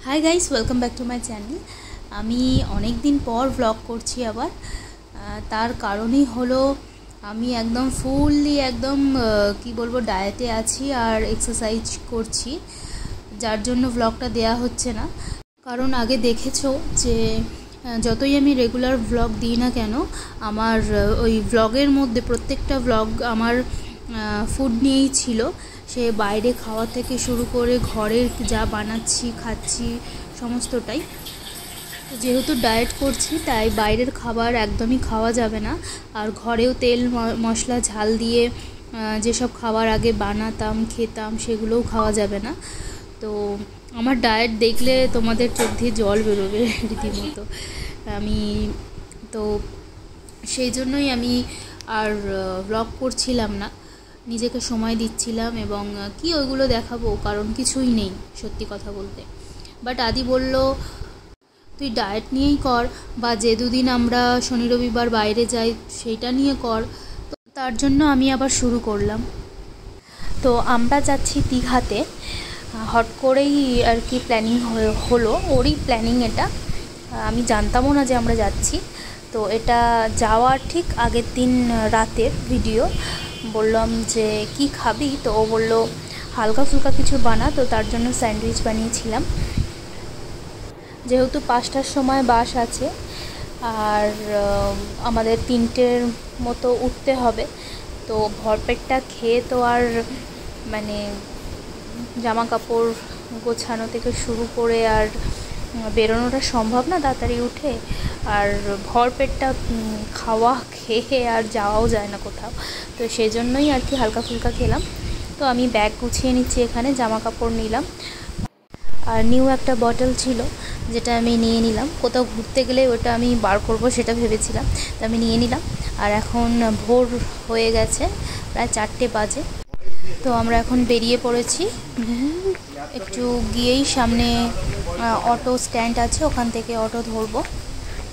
Hi guys, welcome back to my channel. আমি অনেক দিন পর ব্লগ করছি আবার। তার কারণই হলো আমি একদম ফুললি কি বলবো ডায়েটে আছি আর এক্সারসাইজ করছি, যার জন্য ব্লগটা দেয়া হচ্ছে না। কারণ আগে দেখেছো যে যতই আমি রেগুলার ব্লগ দিই না কেন, আমার ওই ব্লগের মধ্যে প্রত্যেকটা ব্লগ আমার ফুড নিয়েই ছিল। সে বাইরে খাওয়া থেকে শুরু করে ঘরের যা বানাচ্ছি খাচ্ছি সমস্তটাই। যেহেতু ডায়েট করছি তাই বাইরের খাবার একদমই খাওয়া যাবে না। আর ঘরেও তেল মশলা ঝাল দিয়ে যেসব খাবার আগে বানাতাম খেতাম সেগুলোও খাওয়া যাবে না। তো আমার ডায়েট দেখলে তোমাদের চোখ দিয়ে জল বেরোবে রীতিমতো। আমি তো সেই জন্যই আমি আর ব্লগ করছিলাম না, নিজেকে সময় দিচ্ছিলাম। এবং কি ওইগুলো দেখাবো, কারণ কিছুই নেই সত্যি কথা বলতে। বাট আদি বলল তুই ডায়েট নিয়েই কর, বা যে দুদিন আমরা শনি রবিবার বাইরে যাই সেইটা নিয়ে কর। তো তার জন্য আমি আবার শুরু করলাম। তো আমরা যাচ্ছি দীঘাতে, হট করেই আর কি প্ল্যানিং হলো, ওরই প্ল্যানিং এটা। আমি জানতামও না যে আমরা যাচ্ছি। তো এটা যাওয়ার ঠিক আগের দিন রাতের ভিডিও। বললাম যে কি খাবি, তো ও বললো হালকা ফুলকা কিছু বানা। তো তার জন্য স্যান্ডউইচ বানিয়েছিলাম। যেহেতু 5টার সময় বাস আছে আর আমাদের 3টের মতো উঠতে হবে, তো ভরপেটটা খেয়ে তো আর মানে জামা কাপড় গোছানো থেকে শুরু করে আর বেরোনোটা সম্ভব না তাড়াতাড়ি উঠে। আর ভরপেটটা খাওয়া খেয়ে আর যাওয়াও যায় না কোথাও। তো সেই জন্যই আর কি হালকা ফুলকা খেলাম। তো আমি ব্যাগ গুছিয়ে নিচ্ছি, এখানে জামা কাপড় নিলাম। আর নিউ একটা বটল ছিল যেটা আমি নিয়ে নিলাম। কোথাও ঘুরতে গেলে ওটা আমি বার করব সেটা ভেবেছিলাম, তো আমি নিয়ে নিলাম। আর এখন ভোর হয়ে গেছে, প্রায় 4টে বাজে। তো আমরা এখন বেরিয়ে পড়েছি। একটু গিয়েই সামনে অটো স্ট্যান্ড আছে, ওখান থেকে অটো ধরবো।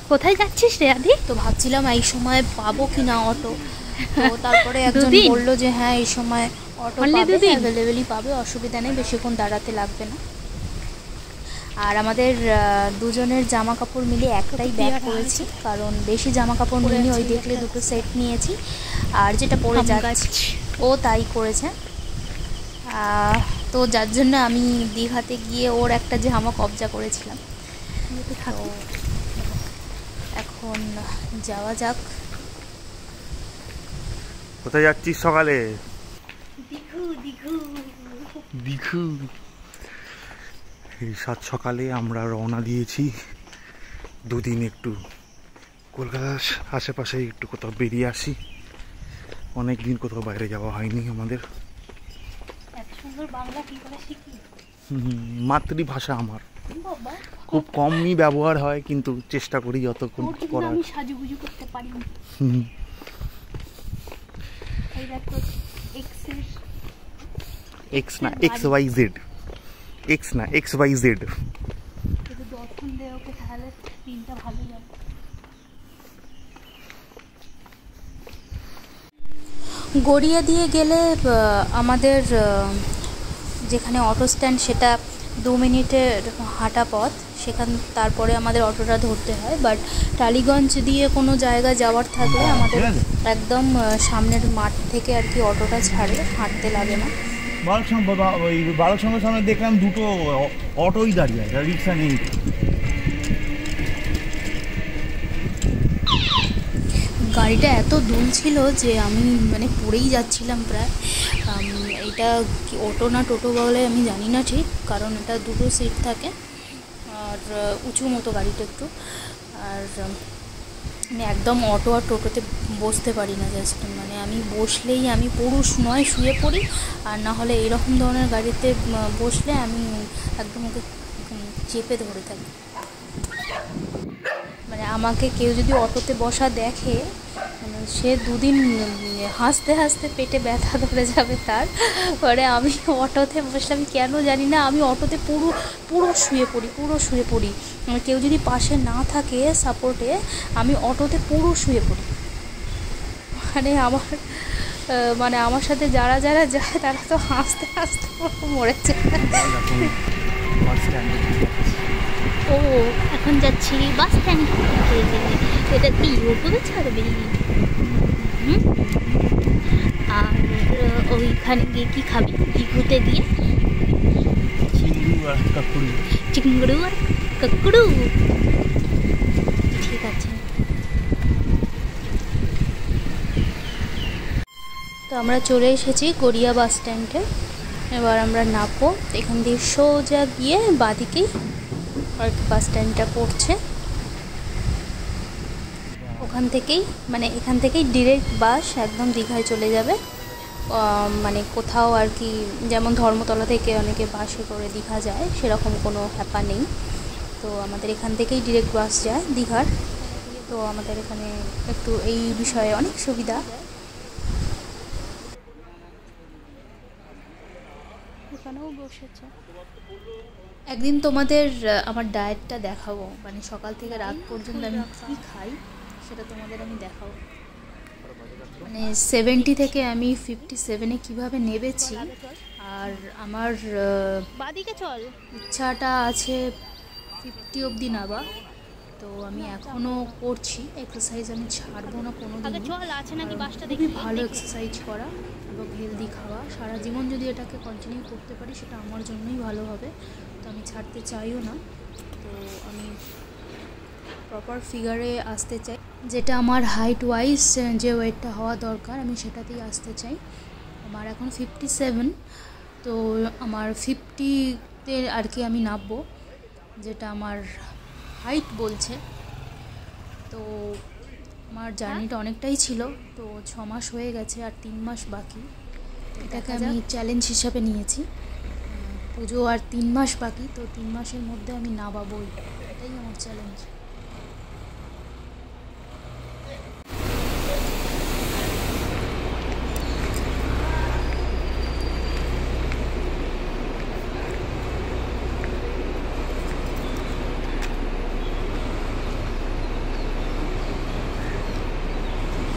কোথায় যাচ্ছিস রে আদি? তো ভাবছিলাম এই সময় পাবো কি না অটো। তো তারপরে একজন বললো যে হ্যাঁ এই সময় অটো পাবে, অ্যাভেলেবেলই পাবে, অসুবিধা নেই, বেশিক্ষণ দাঁড়াতে লাগবে না। আর আমাদের দুজনের জামা কাপড় মিলে একটাই ব্যাগ করেছি, কারণ বেশি জামা কাপড় নিয়ে ওই দেখলে দুটো সেট নিয়েছি। আর যেটা পরে যাচ্ছি ও তাই করেছে। তো যার জন্য আমি দীঘাতে গিয়ে ওর একটা জামা কবজা করেছিলাম। এখন যাওয়া যাক। কোথায় যাচ্ছিস সকালে? দীঘু। এই সাত সকালে আমরা রওনা দিয়েছি। দুদিন একটু কলকাতার আশেপাশে একটু কোথাও বেরিয়ে আসি। অনেক দিন কোথাও বাইরে যাওয়া হয়নি আমাদের। মাতৃভাষা আমার খুব কমই ব্যবহার হয়, কিন্তু চেষ্টা করি যতক্ষণ করার। সাজুগুজু করতে পারি। এক্স না XYZ, এক্স না XYZ। দর্শন দে ওকে, তাহলে দিনটা ভালো যাবে। গড়িয়া দিয়ে গেলে আমাদের যেখানে অটো স্ট্যান্ড সেটা 2 মিনিটের হাঁটা পথ, তারপরে আমাদের অটোটা ধরতে হয়। বাট টালিগঞ্জ দিয়ে কোনো জায়গা যাওয়ার থাকলে আমাদের একদম সামনের মাঠ থেকে আর কি অটোটা ছাড়ে, হাঁটতে লাগে না। বালক সঙ্গে সামনে দেখলাম দুটো অটোই দাঁড়িয়ে আছে, রিক্সা নেই। গাড়িটা এত দুল ছিল যে আমি মানে পড়েই যাচ্ছিলাম প্রায়। এটা কি অটো না টোটো বলে আমি জানি না ঠিক, কারণ এটা দুটো সিট থাকে আর উঁচু মতো গাড়িটা একটু। আর আমি একদম অটো আর টোটোতে বসতে পারি না, জাস্ট মানে আমি বসলেই আমি পুরুষ নয় শুয়ে পড়ি, আর না হলে এরকম ধরনের গাড়িতে বসলে আমি একদম ওকে চেপে ধরে থাকি। মানে আমাকে কেউ যদি অটোতে বসা দেখে, সে দুদিন হাসতে হাসতে পেটে ব্যথা ধরে যাবে তার। পরে আমি অটোতে বসলাম কেন জানি না, আমি অটোতে পুরো শুয়ে পড়ি। কেউ যদি পাশে না থাকে সাপোর্টে, আমি অটোতে পুরো শুয়ে পড়ি। মানে আমার সাথে যারা যায় তারা তো হাসতে হাসতে মরেছে। বাস স্ট্যান্ডে ও এখন যাচ্ছি বাস স্ট্যান্ড থেকে। এটা কি ওপরে ছাড়বে? আর ওইখানে গিয়ে কি খাবি দিঘুতে গিয়ে? চিংড়ু আর কাকুড়ু। ঠিক আছে, তো আমরা চলে এসেছি গড়িয়া বাস স্ট্যান্ডে। এবার আমরা নামবো এখান দিয়ে, সোজা গিয়ে বাঁদিকেই আর বাস স্ট্যান্ডটা পড়ছে। ওখান থেকেই মানে এখান থেকেই ডিরেক্ট বাস একদম দীঘায় চলে যাবে। মানে কোথাও আর কি, যেমন ধর্মতলা থেকে অনেকে বাসে করে দীঘা যায়, সেরকম কোনো হ্যাপা নেই। তো আমাদের এখান থেকেই ডিরেক্ট বাস যায় দীঘার। তো আমাদের এখানে একটু এই বিষয়ে অনেক সুবিধা। এখানেও বসেছে। একদিন তোমাদের আমার ডায়েটটা দেখাবো, মানে সকাল থেকে রাত পর্যন্ত আমি কী খাই সেটা তোমাদের আমি দেখাবো। মানে 70 থেকে আমি 57-এ কীভাবে নেবেছি। আর আমার ইচ্ছাটা আছে 50 অবধি নাবা। তো আমি এখনও করছি এক্সারসাইজ, আমি ছাড়বো না কোনো দিন। খুবই ভালো এক্সারসাইজ করা এবং হেলদি খাওয়া, সারা জীবন যদি এটাকে কন্টিনিউ করতে পারি সেটা আমার জন্যই ভালো হবে। তো আমি ছাড়তে চাইও না। তো আমি প্রপার ফিগারে আসতে চাই, যেটা আমার হাইট ওয়াইজ যে ওয়েটটা হওয়া দরকার আমি সেটাতেই আসতে চাই। আমার এখন 57, তো আমার 50-তে আর কি আমি নামবো, যেটা আমার হাইট বলছে। তো আমার জার্নিটা অনেকটাই ছিল, তো 6 মাস হয়ে গেছে আর 3 মাস বাকি। এটাকে আমি চ্যালেঞ্জ হিসাবে নিয়েছি। পুজো আর 3 মাস বাকি, তো 3 মাসের মধ্যে আমি নামাবোই, এটাই আমার চ্যালেঞ্জ।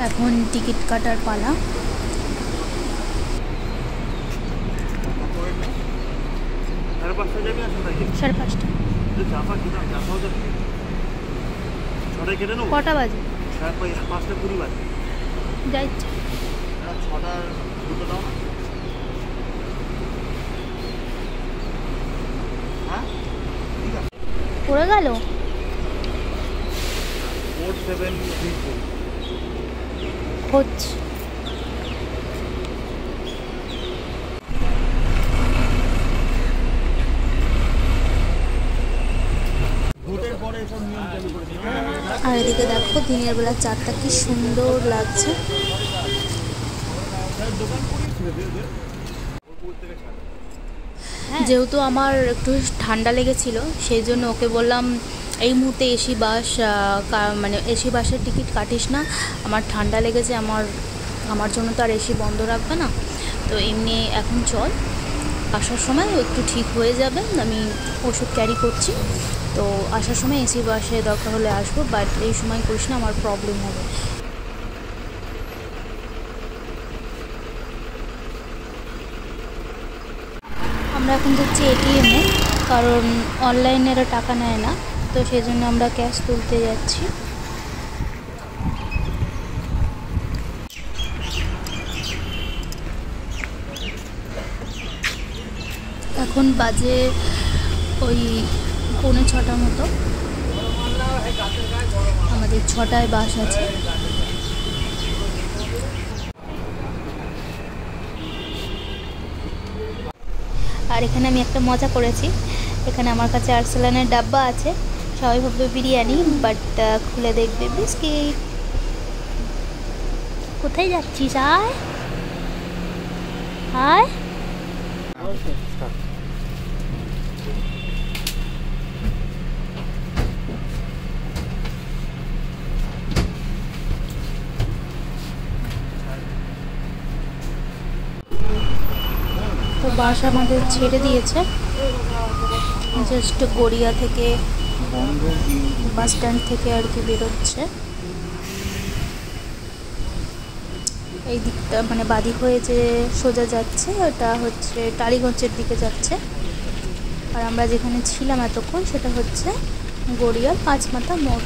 এখন টিকিট কাটার পালা। সাড়ে 5টা। কটা বাজে? 5:20 বাজে। যাই 6টার দুটো দাও না। হ্যাঁ পড়ে গেল। 4734 হচ্ছে। আর এদিকে দেখো দিনের বেলা চাঁদটা কি সুন্দর লাগছে। যেহেতু আমার একটু ঠান্ডা লেগেছিল, সেই জন্য ওকে বললাম এই মুহূর্তে এসি বাস মানে এসি বাসের টিকিট কাটিস না, আমার ঠান্ডা লেগেছে, আমার জন্য তো আর এসি বন্ধ রাখবে না। তো এমনি এখন চল, আসার সময় একটু ঠিক হয়ে যাবে। আমি ওষুধ ক্যারি করছি, তো আসার সময় এসি বাসে দরকার হলে আসবো, বাট এই সময় করিস না, আমার প্রবলেম হবে। আমরা এখন যাচ্ছি এটিএমে, কারণ অনলাইনে এরা টাকা নেয় না, তো সেই জন্য আমরা ক্যাশ তুলতে যাচ্ছি। এখন বাজে ওই 6:45 মতো। আমাদের 6টায় বাস আছে। আর এখানে আমি একটা মজা করেছি, এখানে আমার কাছে আরসালানের ডাব্বা আছে, সবাই ভাববে বিরিয়ানি, বাট খুলে দেখবে বিস্কিট। কোথায় যাচ্ছিস? আয় আয়। তো বাস আমাদের ছেড়ে দিয়েছে, জাস্ট গড়িয়া থেকে বাস স্ট্যান্ড থেকে আর কি বেরোচ্ছে। এই দিকটা মানে বাদিক হয়ে যে সোজা যাচ্ছে ওটা হচ্ছে টালিগঞ্জের দিকে যাচ্ছে, আর আমরা যেখানে ছিলাম এতক্ষণ সেটা হচ্ছে গড়িয়ার পাঁচমাথা মোড়।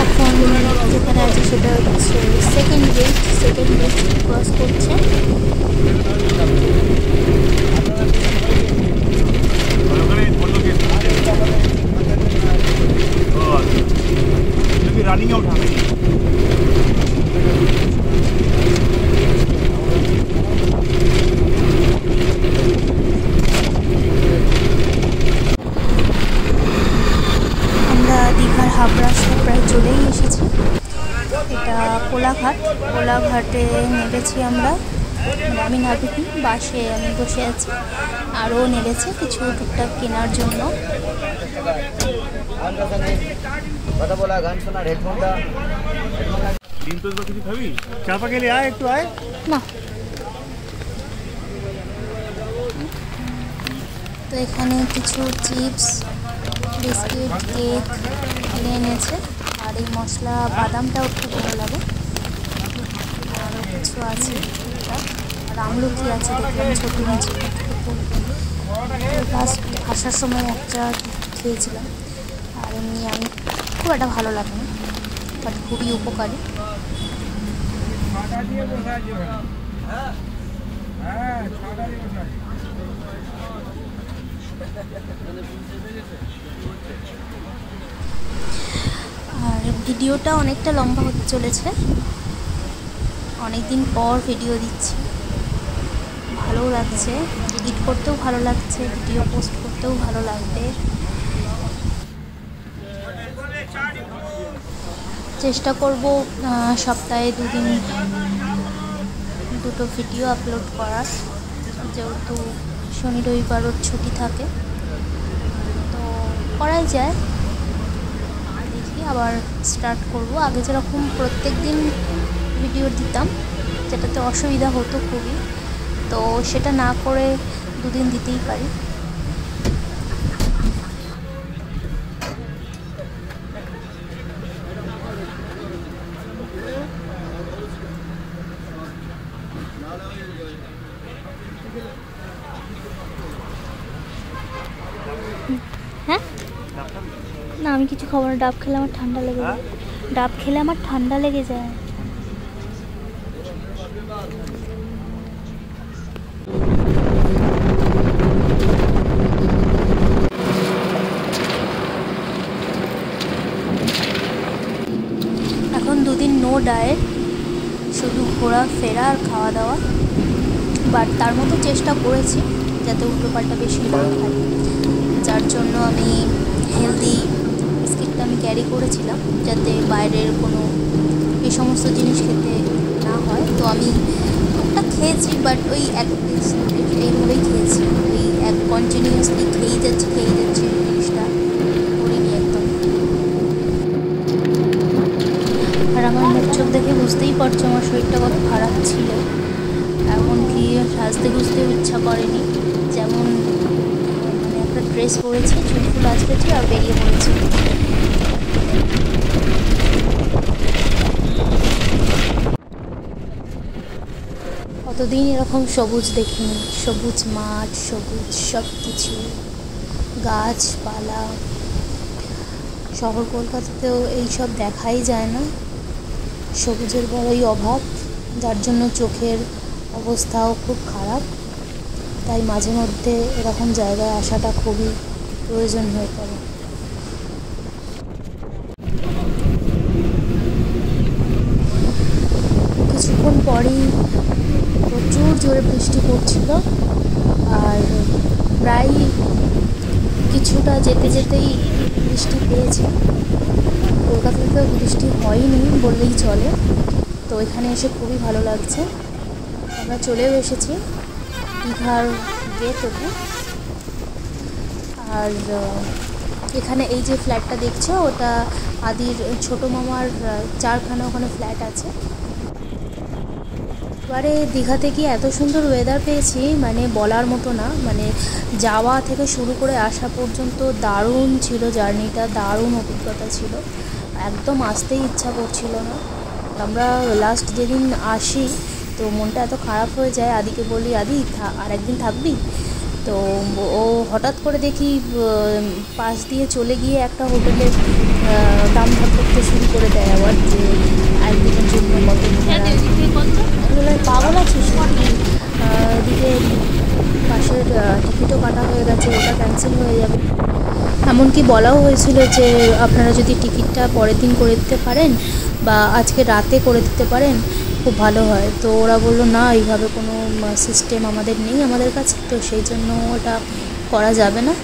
এখন যেখানে আছে সেটা হচ্ছে সেকেন্ড গেট ক্রস করছে। রানিং আউট হবে। আমরা দীঘার হাবড়াতে প্রায় চলেই এসেছি। এটা কোলাঘাটে নেমেছি আমরা, মানে আমি নাবিনি, বাসে আমি বসে আছি, আরও নেমেছে কিছু টুকটাক কেনার জন্য। কথা বলা, গান শোনার, হেডফোনটা দিন তো কিছু খাবি? চাপা গেলে আয়, একটু আয় না। তো এখানে কিছু চিপস, বিস্কিট, কেক কিনে এনেছে। আর এই মশলা বাদামটাও খুব ভালো লাগে। আরও কিছু আছে, আর আমলকি আছে দেখলাম ছোটো মাছ। লাস্ট আসার সময় একটা খেয়েছিলাম। আর এমনি আমি খুব একটা ভালো লাগে না, বাট খুবই উপকারী। আর ভিডিওটা অনেকটা লম্বা হতে চলেছে, অনেকদিন পর ভিডিও দিচ্ছি, ভালো লাগছে, এডিট করতেও ভালো লাগছে, ভিডিও পোস্ট করতেও ভালো লাগবে। চেষ্টা করব সপ্তাহে 2 দিন 2টো ভিডিও আপলোড করার, যেহেতু শনি রবিবারও ছুটি থাকে, তো করাই যায়। দেখি আবার স্টার্ট করব। আগে যেরকম প্রত্যেক দিন ভিডিও দিতাম, যেটাতে অসুবিধা হতো খুবই, তো সেটা না করে 2 দিন দিতেই পারি। হ্যাঁ, না আমি কিছু খাবো না, ডাব খেলে আমার ঠান্ডা লেগে যায়। ডাব খেলে আমার ঠান্ডা লেগে যায়। এখন 2 দিন নো ডায়েট, শুধু ঘোরা ফেরা আর খাওয়া দাওয়া। বাট তার মতো চেষ্টা করেছি যাতে উল্টোপাল্টা বেশি না খাই, যার জন্য আমি হেলদি বিস্কিটটা আমি ক্যারি করেছিলাম, যাতে বাইরের কোনো এই সমস্ত জিনিস খেতে না হয়। তো আমি টুকটাক খেয়েছি, বাট ওই এক পিস এইভাবেই খেয়েছি, ওই এক কন্টিনিউয়াসলি খেয়েই যাচ্ছি জিনিসটা করিনি একদম। আর আমার মুখ চোখ দেখে বুঝতেই পারছো আমার শরীরটা কত খারাপ ছিল। এমনকি সাজতে বুঝতেও ইচ্ছা করেনি, যেমন মানে একটা ড্রেস পরেছি, চুলফুল আঁচড়েছি আর বেরিয়ে পড়েছি। কতদিন এরকম সবুজ দেখিনি, সবুজ মাঠ, সবুজ সব কিছু, গাছপালা। শহর কলকাতাতেও এইসব দেখাই যায় না, সবুজের বড়ই অভাব, যার জন্য চোখের অবস্থাও খুব খারাপ। তাই মাঝে মধ্যে এরকম জায়গায় আসাটা খুবই প্রয়োজন হয়ে পড়ে। কিছুক্ষণ পরেই প্রচুর জোরে বৃষ্টি পড়ছিল, আর প্রায় কিছুটা যেতে যেতেই বৃষ্টি পেয়েছে। কলকাতাতেও বৃষ্টি হয়নি বললেই চলে, তো এখানে এসে খুবই ভালো লাগছে। আমরা চলেও এসেছি দীঘার গেট অবধি। আর এখানে এই যে ফ্ল্যাটটা দেখছো, ওটা আদির ছোটো মামার 4খানা ওখানে ফ্ল্যাট আছে। এবারে দীঘাতে গিয়ে এত সুন্দর ওয়েদার পেয়েছি, মানে বলার মতো না। মানে যাওয়া থেকে শুরু করে আসা পর্যন্ত দারুণ ছিল জার্নিটা, দারুণ অভিজ্ঞতা ছিল। একদম আসতেই ইচ্ছা করছিল না। আমরা লাস্ট যেদিন আসি তো মনটা এত খারাপ হয়ে যায়, আদিকে বলি আদি আর একদিন থাকবি, তো ও হঠাৎ করে দেখি পাশ দিয়ে চলে গিয়ে একটা হোটেলে দাম ধার করতে শুরু করে দেয় আবার, যে একদিনের জন্য কত পাগল আছিস নাকি, এদিকে পাশের টিকিটও কাটা হয়ে গেছে, ওটা ক্যান্সেল হয়ে যাবে। এমনকি বলাও হয়েছিল যে আপনারা যদি টিকিটটা পরের দিন করে দিতে পারেন বা আজকে রাতে করে দিতে পারেন খুব ভালো হয়। তো ওরা বললো না, এইভাবে কোনো সিস্টেম আমাদের নেই আমাদের কাছে, তো সেই জন্য ওটা করা যাবে না।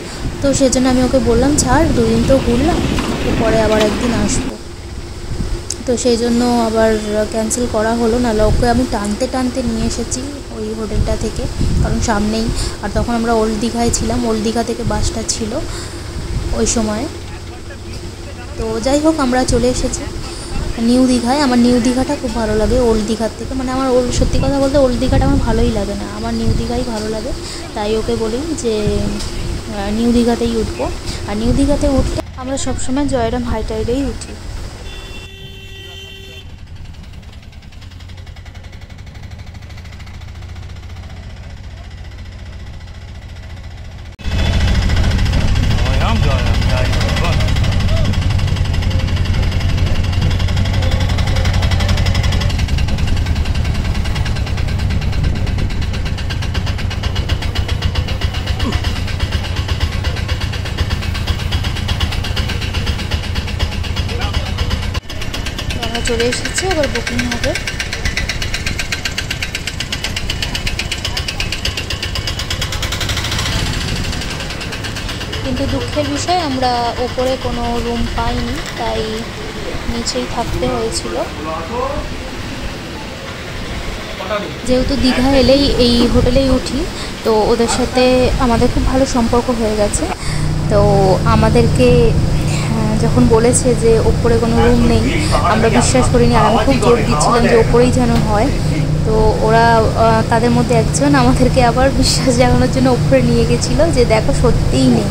তো সেই জন্য আমি ওকে বললাম ছাড়, 2 দিন তো ঘুরলাম, পরে আবার একদিন আসবো। তো সেই জন্য আবার ক্যান্সেল করা হলো না। ওকে আমি টানতে টানতে নিয়ে এসেছি ওই হোটেলটা থেকে, কারণ সামনেই। আর তখন আমরা ওল্ড দীঘায় ছিলাম, ওল্ড দীঘা থেকে বাসটা ছিল ওই সময়। তো যাই হোক, আমরা চলে এসেছি নিউ দীঘায়। আমার নিউ দীঘাটা খুব ভালো লাগে ওল্ড দীঘার থেকে, মানে আমার সত্যি কথা বলতে ওল্ড দীঘাটা আমার ভালোই লাগে না, আমার নিউ দীঘাই ভালো লাগে। তাই ওকে বলি যে নিউ দীঘাতেই উঠবো। আর নিউ দীঘাতে উঠলে আমরা সবসময় জয়রাম হাই টাইডেই উঠি। চলে এসেছে, আবার বুকিং হবে। কিন্তু দুঃখের বিষয় আমরা ওপরে কোনো রুম পাইনি, তাই নিচেই থাকতে হয়েছিল। যেহেতু দীঘা এলেই এই হোটেলেই উঠি, তো ওদের সাথে আমাদের খুব ভালো সম্পর্ক হয়ে গেছে। তো আমাদেরকে যখন বলেছে যে ওপরে কোনো রুম নেই, আমরা বিশ্বাস করিনি, আর আমি খুব জোর দিচ্ছিলাম যে ওপরেই যেন হয়। তো ওরা তাদের মধ্যে একজন আমাদেরকে আবার বিশ্বাস জাগানোর জন্য ওপরে নিয়ে গেছিলো যে দেখো সত্যিই নেই,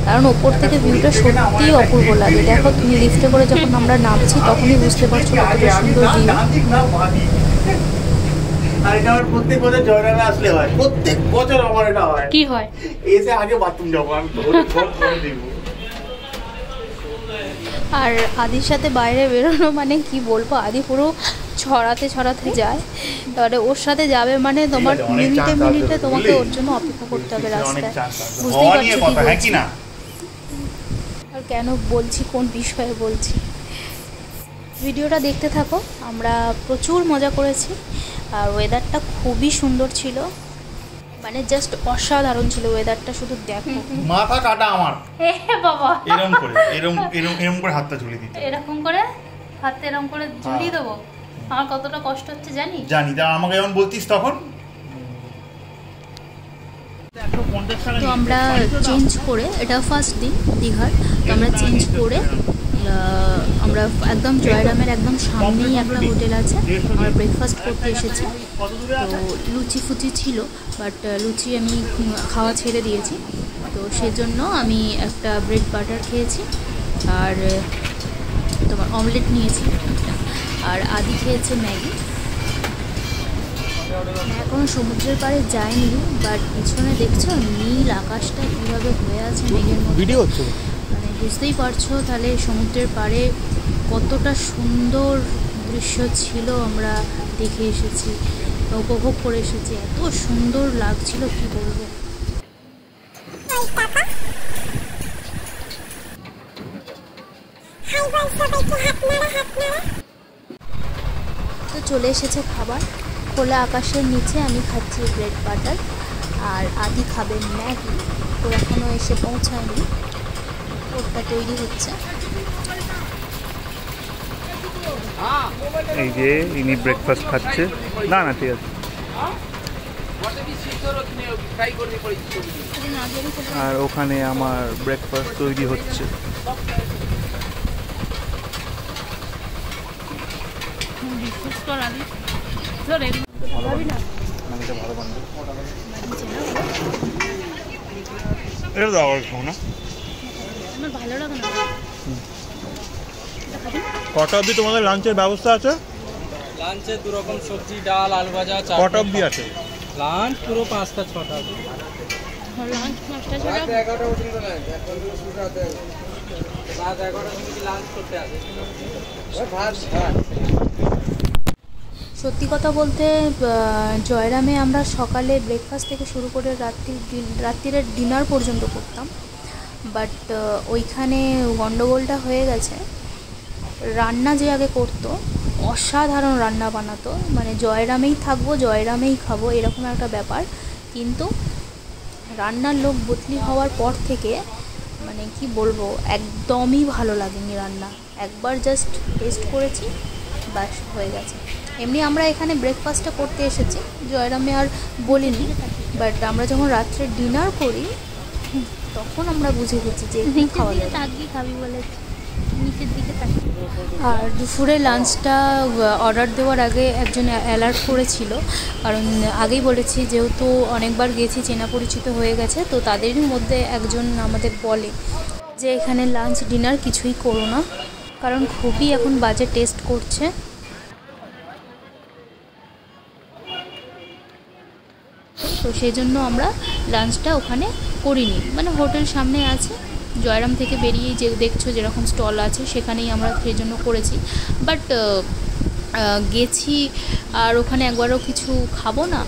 কারণ ওপর থেকে ভিউটা সত্যিই অপূর্ব লাগে। দেখো তুমি লিফটে করে যখন আমরা নামছি তখনই বুঝতে পারছো কতটা সুন্দর ভিউ। আর এটা আমার প্রত্যেক বছর জয়রামে আসলে হয়, প্রত্যেক বছর আমার এটা হয়। কি হয়? এসে আগে বাথরুম যাবো আমি, দেখবো। আর আদির সাথে বাইরে বেরোনো মানে কি বলবো, আদি পুরো ছড়াতে ছড়াতে যায়। তাহলে ওর সাথে যাবে মানে তোমার মিনিটে মিনিটে তোমাকে ওর জন্য অপেক্ষা করতে হবে রাস্তায়, বুঝতেই পারছো কি বলছি। আর কেন বলছি, কোন বিষয়ে বলছি, ভিডিওটা দেখতে থাকো। আমরা প্রচুর মজা করেছি, আর ওয়েদারটা খুবই সুন্দর ছিল, মানে জাস্ট অসাধারণ ছিল ওয়েদারটা, শুধু দেখো। মাথা কাটা আমার, এ বাবা, এরকম করে হাতটা ঝুলিয়ে দিতে, এরকম করে হাতটা এরকম করে ঝুলিয়ে দেবো। আমার কতটা কষ্ট হচ্ছে জানি। তা আমাকে যখন বলতিস তখন। তো আমরা চেঞ্জ করে, এটা ফার্স্ট দিন দীঘার, তো আমরা চেঞ্জ করে আমরা একদম জয়রামের একদম সামনেই একটা হোটেল আছে, আমরা ব্রেকফাস্ট করতে এসেছি। তো লুচি ফুচি ছিল, বাট লুচি আমি খাওয়া ছেড়ে দিয়েছি, তো সেজন্য আমি একটা ব্রেড বাটার খেয়েছি, আর তোমার অমলেট নিয়েছি একটা, আর আদি খেয়েছে ম্যাগি। এখনো সমুদ্রের পাড়ে যাইনি, বাট পিছনে দেখছো নীল আকাশটা কীভাবে হয়ে আছে মেঘের মধ্যে, ভিডিও হচ্ছে, মানে বুঝতেই পারছো তাহলে সমুদ্রের পাড়ে কতটা সুন্দর দৃশ্য ছিল। আমরা দেখে এসেছি, উপভোগ করে এসেছি, এত সুন্দর লাগছিল কি বলবো। তো চলে এসেছে খাবার, খোলা আকাশের নিচে আমি খাচ্ছি ব্রেড বাটার, আর আদি খাবে ম্যাগি, তো এখনও এসে পৌঁছায়নি, ওটা তৈরি হচ্ছে। এই যে ইনি ব্রেকফাস্ট খাচ্ছে, না না ঠিক আছে। আর ওখানে আমার ব্রেকফাস্ট তৈরি হচ্ছে। এটা দাও খাও না, আমার ভালো লাগে না, এটা দেখাবেন। কটা অবধি তোমাদের লাঞ্চের ব্যবস্থা আছে? লাঞ্চে 2 রকম সবজি, ডাল, আলু ভাজা, কটা অবধি আছে? লাঞ্চ পুরো 5টা 6টা। লাঞ্চ 5টা 6টা। রাত 11টা পর্যন্ত লাঞ্চ, এখন শুরু রাতে রাত 11টা পর্যন্ত লাঞ্চ করতে আসে। ওই ভাত। সত্যি কথা বলতে জয়রামে আমরা সকালে ব্রেকফাস্ট থেকে শুরু করে রাত্রিরের ডিনার পর্যন্ত করতাম, বাট ওইখানে গন্ডগোলটা হয়ে গেছে। রান্না যে আগে করতো, অসাধারণ রান্না বানাতো, মানে জয়রামেই থাকবো, জয়রামেই খাবো, এরকম একটা ব্যাপার। কিন্তু রান্নার লোক বদলি হওয়ার পর থেকে মানে কি বলবো, একদমই ভালো লাগেনি রান্না। একবার জাস্ট টেস্ট করেছি, ব্যাস হয়ে গেছে। এমনি আমরা এখানে ব্রেকফাস্টটা করতে এসেছি, জয়রামে আর বলিনি, বাট আমরা যখন রাত্রে ডিনার করি তখন আমরা বুঝে গেছি যে খাওয়া যাবে। খাবি বলে নিচের দিকে তাকিয়ে। আর দুপুরে লাঞ্চটা অর্ডার দেওয়ার আগে একজন অ্যালার্ট করেছিল, কারণ আগেই বলেছি যেহেতু অনেকবার গেছি, চেনা পরিচিত হয়ে গেছে, তো তাদেরই মধ্যে একজন আমাদের বলে যে এখানে লাঞ্চ ডিনার কিছুই করো না, কারণ খুবই এখন বাজে টেস্ট করছে। তো সেই জন্য আমরা লাঞ্চটা ওখানে করিনি, মানে হোটেল সামনে আছে, জয়রাম থেকে বেরিয়েই যে দেখছো যেরকম স্টল আছে সেখানেই আমরা সেই জন্য করেছি। বাট গেছি আর ওখানে একবারও কিছু খাবো না,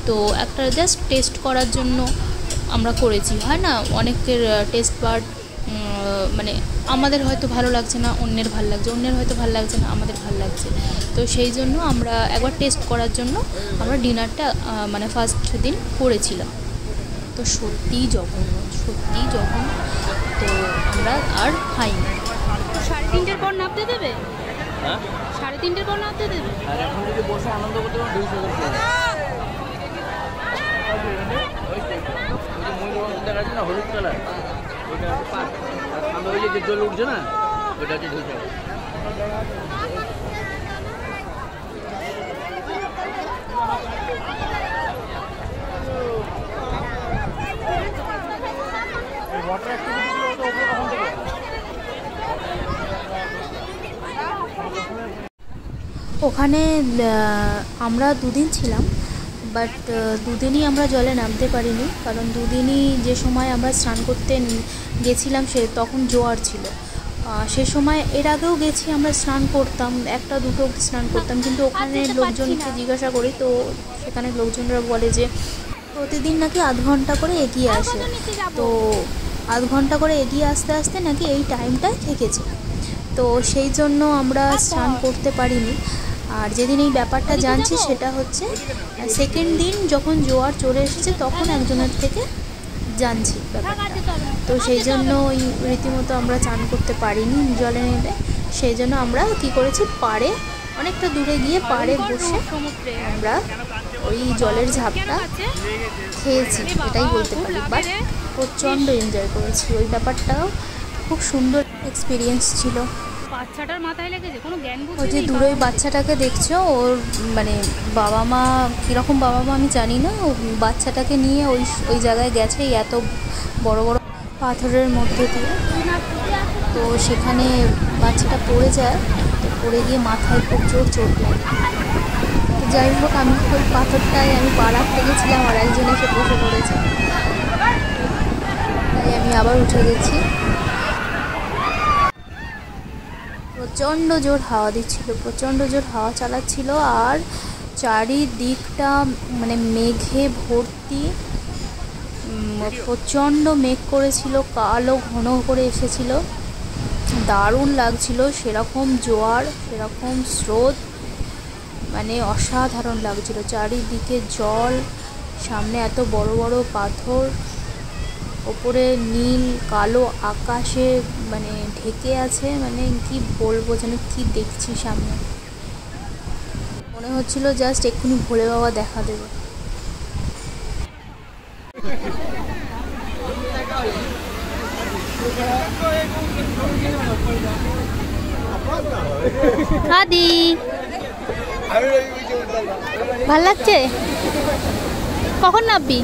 তো একটা জাস্ট টেস্ট করার জন্য আমরা করেছি। হয় না, অনেকের টেস্ট বার্ড মানে আমাদের হয়তো ভালো লাগছে না, অন্যের ভালো লাগছে, অন্যের হয়তো ভালো লাগছে না, আমাদের ভালো লাগছে। তো সেই জন্য আমরা একবার টেস্ট করার জন্য আমরা ডিনারটা মানে ফার্স্ট দিন করেছিলাম। তো সত্যিই জঘন্য, সত্যিই জঘন্য। তো আমরা আর খাইনি। 3:30 পর নামতে দেবে? হ্যাঁ, 3:30 পর নামতে দেবে। আর এখন যদি বসে আনন্দ করতে পারো 200 করে। ওই যে ময়ূর দেখা যাচ্ছে না, হলুদ কালার, ওটা হচ্ছে 5। আর সামনে ওই যে জল উঠছে না, ওটা হচ্ছে 200। ওখানে আমরা দুদিন ছিলাম, বাট দুদিনই আমরা জলে নামতে পারিনি, কারণ দুদিনই যে সময় আমরা স্নান করতে গেছিলাম তখন জোয়ার ছিল। সে সময় এর আগেও গেছি, আমরা স্নান করতাম, 1-2 স্নান করতাম, কিন্তু ওখানে লোকজনকে জিজ্ঞাসা করি, তো সেখানে লোকজনরা বলে যে প্রতিদিন নাকি আধ ঘন্টা করে এগিয়ে আসে, তো আধ ঘন্টা করে এগিয়ে আসতে আসতে নাকি এই টাইমটায় থেকেছে। তো সেই জন্য আমরা স্নান করতে পারিনি। আর যেদিন এই ব্যাপারটা জানছি সেটা হচ্ছে সেকেন্ড দিন, যখন জোয়ার চলে এসেছে তখন একজনের থেকে জানছি ব্যাপারটা। তো সেই জন্য ওই রীতিমতো আমরা স্নান করতে পারিনি জলে নেমে। সেই জন্য আমরা কী করেছি, পাড়ে অনেকটা দূরে গিয়ে পাড়ে বসে আমরা ওই জলের ঝাপটা খেয়েছি, এটাই বলতে পারি। বাট প্রচণ্ড এনজয় করেছি, ওই ব্যাপারটাও খুব সুন্দর এক্সপিরিয়েন্স ছিল। বাচ্চাটার মাথায় লেগেছে, কোনো জ্ঞান বুদ্ধি ওই যে নেই। দূরে ওই বাচ্চাটাকে দেখছো, ওর মানে বাবা মা কীরকম বাবা মা আমি জানি না, ও বাচ্চাটাকে নিয়ে ওই জায়গায় গেছে, এত বড় বড় পাথরের মধ্যে দিয়ে। তো সেখানে বাচ্চাটা পড়ে যায়, তো পড়ে গিয়ে মাথায় খুব জোর চোট লাগে। তো যাই হোক, আমি ওই পাথরটায় আমি পা রাখতে গেছিলাম, আর একজন এসে বসে পড়েছে, তাই আমি আবার উঠে গেছি। প্রচণ্ড জোর হাওয়া দিচ্ছিল, প্রচণ্ড জোর হাওয়া চালাচ্ছিল, আর চারিদিকটা মানে মেঘে ভর্তি, প্রচণ্ড মেঘ করেছিল, কালো ঘন করে এসেছিল, দারুণ লাগছিল। সেরকম জোয়ার, সেরকম স্রোত, মানে অসাধারণ লাগছিল। চারিদিকে জল, সামনে এত বড় বড় পাথর, ওপরে নীল কালো আকাশে মানে ঢেকে আছে, মানে কি বলবো, যেন কি দেখছি সামনে। মনে হচ্ছিল জাস্ট এক্ষুনি ভোলে বাবা দেখা দেবে। দাদি ভাল লাগছে? কখন নামবি?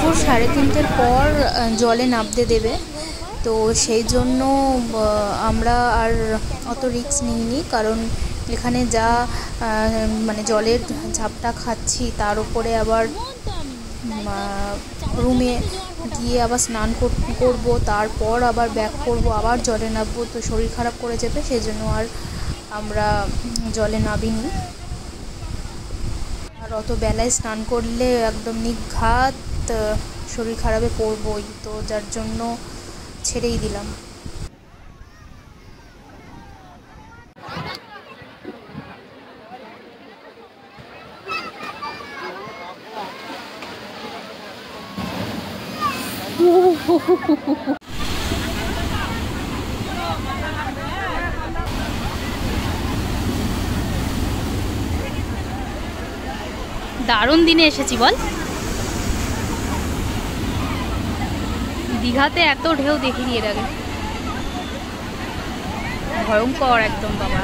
দুপুর 3:30-এর পর জলে নামতে দেবে, তো সেই জন্য আমরা আর অত রিস্ক নিইনি, কারণ এখানে যা মানে জলের ঝাপটা খাচ্ছি, তার উপরে আবার রুমে গিয়ে আবার স্নান করবো, তারপর আবার ব্যাক করবো, আবার জলে নামবো, তো শরীর খারাপ করে যাবে, সেই জন্য আর আমরা জলে নামিনি। আর অত বেলায় স্নান করলে একদম নিঘাত শরীর খারাপে পড়বই, তো যার জন্য ছেড়েই দিলাম। দারুণ দিনে এসেছি বল। দীঘাতে এত ঢেউ দেখিনি এর আগে, ভয়ঙ্কর একদম বাবা।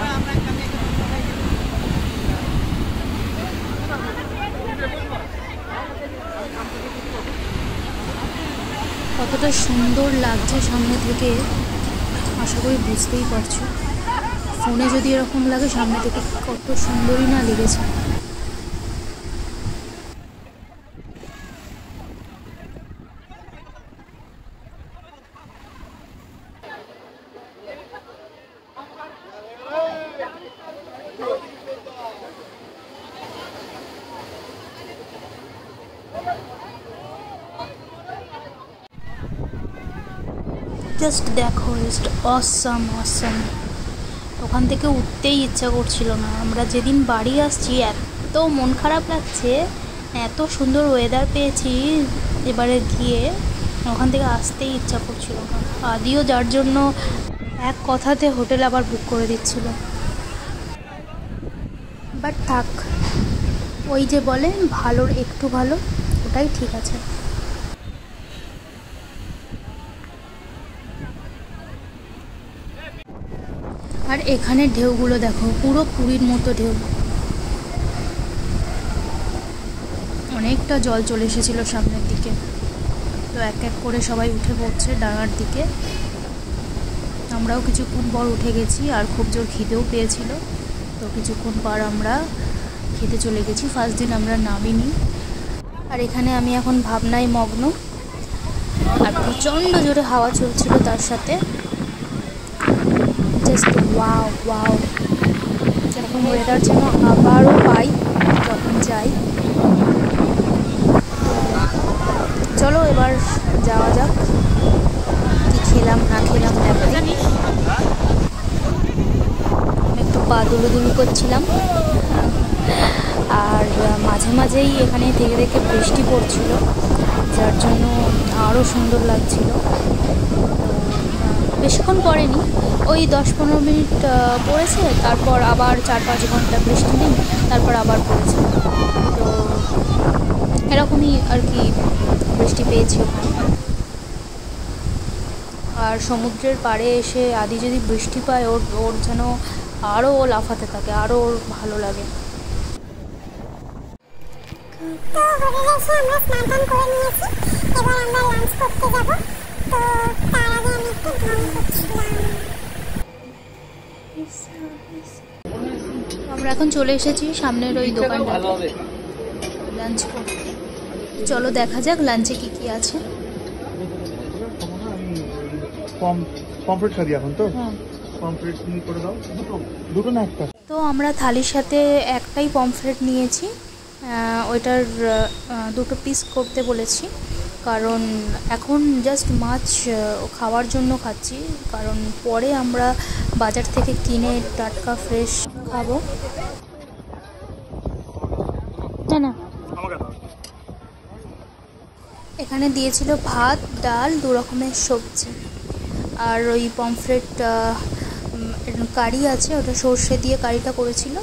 কতটা সুন্দর লাগছে সামনে থেকে আশা করি বুঝতেই পারছো। ফোনে যদি এরকম লাগে, সামনে থেকে কত সুন্দরই না লেগেছে। জাস্ট দেখো, জাস্ট অসাম অসাম। ওখান থেকে উঠতেই ইচ্ছা করছিল না। আমরা যেদিন বাড়ি আসছি এত মন খারাপ লাগছে, এত সুন্দর ওয়েদার পেয়েছি এবারে গিয়ে, ওখান থেকে আসতেই ইচ্ছা করছিল না। আদিও যার জন্য এক কথাতে হোটেল আবার বুক করে দিচ্ছিল, বাট থাক, ওই যে বলে ভালোর একটু ভালো, ওটাই ঠিক আছে। আর এখানে ঢেউগুলো দেখো, পুরো পুরীর মতো ঢেউ। অনেকটা জল চলে এসেছিল সামনের দিকে, তো এক এক করে সবাই উঠে পড়ছে ডাঙার দিকে। আমরাও কিছুক্ষণ পর উঠে গেছি, আর খুব জোর খিদেও পেয়েছিল, তো কিছুক্ষণ পর আমরা খেতে চলে গেছি। ফার্স্ট দিন আমরা নামিনি। আর এখানে আমি এখন ভাবনায় মগ্ন, আর প্রচণ্ড জোরে হাওয়া চলছিল তার সাথে। জাস্ট ওয়াও ওয়াও, এরকম ওয়েদার যেন আবারও পাই যখন যাই। চলো এবার যাওয়া যাক, কি খেলাম না খেলাম দেখাই। একটু পা দুলুদুলু করছিলাম, আর মাঝে মাঝেই এখানে থেকে থেকে বৃষ্টি পড়ছিল, যার জন্য আরও সুন্দর লাগছিল। বেশিক্ষণ পড়েনি, ওই 10-15 মিনিট পড়েছে, তারপর আবার 4-5 ঘন্টা বৃষ্টি নেই, তারপর আবার পড়েছে। তো এরকমই আর কি বৃষ্টি পেয়েছি ওখানে। আর সমুদ্রের পাড়ে এসে আদি যদি বৃষ্টি পায়, ওর যেন আরও লাফাতে থাকে, আরও ওর ভালো লাগে। তো হোটেলে এসে আমরা স্নান টান করে নিয়েছি, এবার আমরা লাঞ্চ করতে যাব। তো তার আগে আমি একটু ঢং করছিলাম। আমরা এখন চলে এসেছি সামনের ওই দোকানটাতে লাঞ্চ করতে। চলো দেখা যাক লাঞ্চে কি কি আছে। পমফ্রেট খাবি এখন তো? পমফ্রেট করে দাও, দুটো না একটা। তো আমরা থালির সাথে একটাই পমফ্রেট নিয়েছি, ওইটার 2 পিস করতে বলেছি, কারণ এখন জাস্ট মাছ খাওয়ার জন্য খাচ্ছি, কারণ পরে আমরা বাজার থেকে কিনে টাটকা ফ্রেশ খাবো। না না, এখানে দিয়েছিল ভাত, ডাল, 2 রকমের সবজি, আর ওই পমফ্রেট কারি আছে, ওটা সর্ষে দিয়ে কারিটা করেছিল,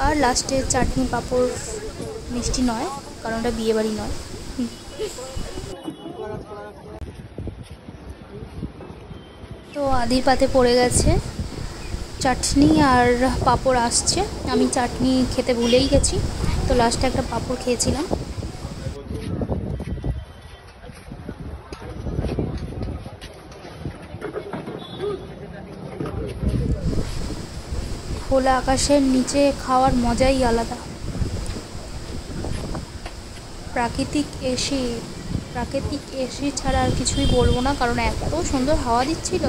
আর লাস্টে চাটনি, পাঁপড়, মিষ্টি নয় কারণ ওটা বিয়েবাড়ি নয়। তো আদির পাতে পড়ে গেছে চাটনি, আর পাঁপড় আসছে। আমি চাটনি খেতে ভুলেই গেছি, তো লাস্টে একটা পাঁপড় খেয়েছিলাম। খোলা আকাশের নিচে খাওয়ার মজাই আলাদা। প্রাকৃতিক এসি ছাড়া আর কিছুই বলবো না, কারণ এত সুন্দর হাওয়া দিচ্ছিল।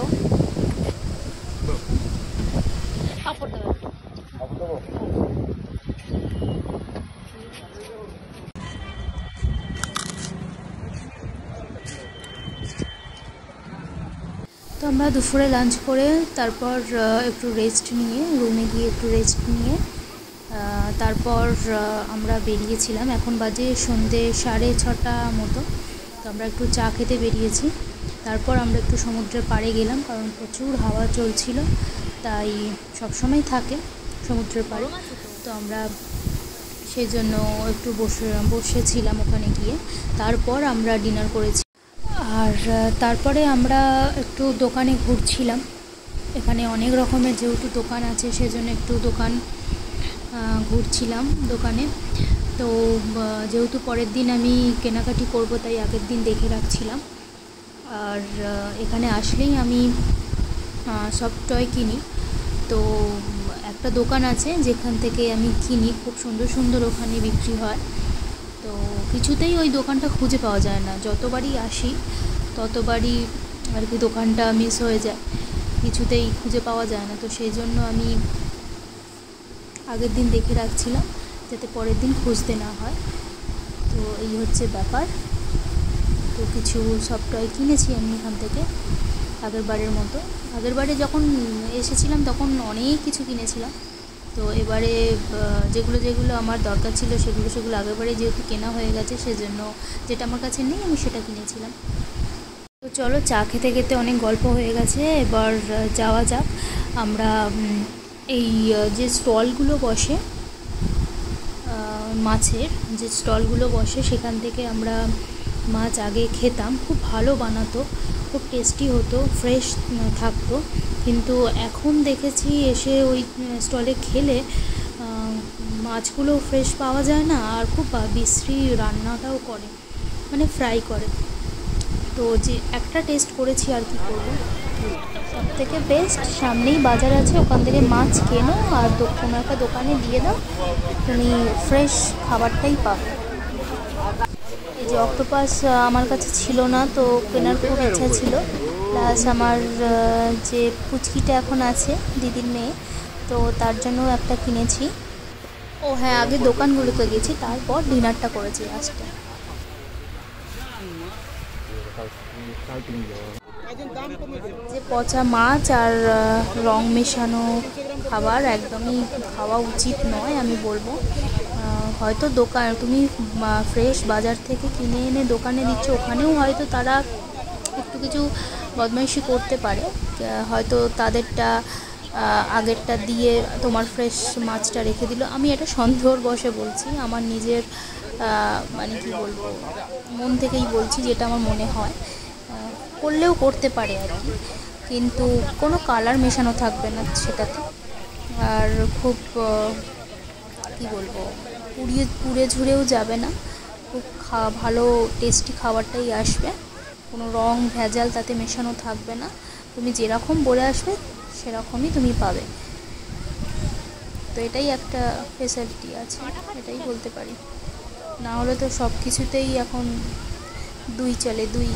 তো আমরা দুপুরে লাঞ্চ করে তারপর একটু রেস্ট নিয়ে রুমে গিয়ে একটু রেস্ট নিয়ে তারপর আমরা বেরিয়েছিলাম। এখন বাজে সন্ধ্যে 6:30 মতো। তো আমরা একটু চা খেতে বেরিয়েছি। তারপর আমরা একটু সমুদ্রের পাড়ে গেলাম, কারণ প্রচুর হাওয়া চলছিল, তাই সবসময় থাকে সমুদ্রের পাড়ে। তো আমরা সেই জন্য একটু বসেছিলাম ওখানে গিয়ে। তারপর আমরা ডিনার করেছি। আর তারপরে আমরা একটু দোকানে ঘুরছিলাম। এখানে অনেক রকমের যেহেতু দোকান আছে, সেজন্য একটু দোকান ঘুরছিলাম দোকানে। তো যেহেতু পরের দিন আমি কেনাকাটি করব, তাই আগের দিন দেখে রাখছিলাম। আর এখানে আসলেই আমি সব টয় কিনি। তো একটা দোকান আছে যেখান থেকে আমি কিনি, খুব সুন্দর সুন্দর ওখানে বিক্রি হয়। তো কিছুতেই ওই দোকানটা খুঁজে পাওয়া যায় না, যতবারই আসি ততবারই আর কি দোকানটা মিস হয়ে যায়, কিছুতেই খুঁজে পাওয়া যায় না। তো সেই জন্য আমি আগের দিন দেখে রাখছিলাম যাতে পরের দিন খুঁজতে না হয়। তো এই হচ্ছে ব্যাপার। তো কিছু সব টয় কিনেছি আমি এখান থেকে আগেরবারের মতো। আগেরবারে যখন এসেছিলাম তখন অনেক কিছু কিনেছিলাম। তো এবারে যেগুলো আমার দরকার ছিল সেগুলো আগেরবারে যেহেতু কেনা হয়ে গেছে, সেজন্য যেটা আমার কাছে নেই আমি সেটা কিনেছিলাম। তো চলো, চা খেতে খেতে অনেক গল্প হয়ে গেছে, এবার যাওয়া যাক। আমরা এই যে স্টলগুলো বসে, মাছের যে স্টলগুলো বসে, সেখান থেকে আমরা মাছ আগে খেতাম, খুব ভালো বানাতো, খুব টেস্টি হতো, ফ্রেশ থাকতো। কিন্তু এখন দেখেছি এসে ওই স্টলে খেলে মাছগুলো ফ্রেশ পাওয়া যায় না, আর খুব বিশ্রী রান্নাটাও করে, মানে ফ্রাই করে। তো যে একটা টেস্ট করেছি, আর কি করবো। সবথেকে বেস্ট সামনেই বাজার আছে, ওখান থেকে মাছ কেনো আর কোনো একটা দোকানে দিয়ে দাও, তুমি ফ্রেশ খাবারটাই পাবে। এই যে অক্টোপাস আমার কাছে ছিল না, তো কেনার খুব ইচ্ছা ছিল। প্লাস আমার যে পুচকিটা এখন আছে, দিদির মেয়ে, তো তার জন্য একটা কিনেছি। ও হ্যাঁ, আগে দোকানগুলোতে গেছি, তারপর ডিনারটা করেছি লাস্টে। যে পচা মাছ আর রং মেশানো খাবার একদমই খাওয়া উচিত নয়, আমি বলবো। হয়তো তুমি ফ্রেশ বাজার থেকে কিনে এনে দোকানে দিচ্ছ, ওখানেও হয়তো তারা একটু কিছু বদমাইশি করতে পারে, হয়তো তাদেরটা আগেরটা দিয়ে তোমার ফ্রেশ মাছটা রেখে দিল। আমি এটা সন্দেহর বশে বলছি, আমার নিজের মানে কি বলবো, মন থেকেই বলছি, যেটা আমার মনে হয়। করলেও করতে পারে আর কি, কিন্তু কোনো কালার মেশানো থাকবে না সেটাতে। আর খুব কি বলবো, পুড়ে ঝুড়েও যাবে না, খুব ভালো টেস্টি খাবারটাই আসবে, কোনো রং ভেজাল তাতে মেশানো থাকবে না। তুমি যেরকম বলে আসবে সেরকমই তুমি পাবে। তো এটাই একটা ফেসিলিটি আছে, এটাই বলতে পারি। না হলে তো সব কিছুতেই এখন দুই চলে, দুই।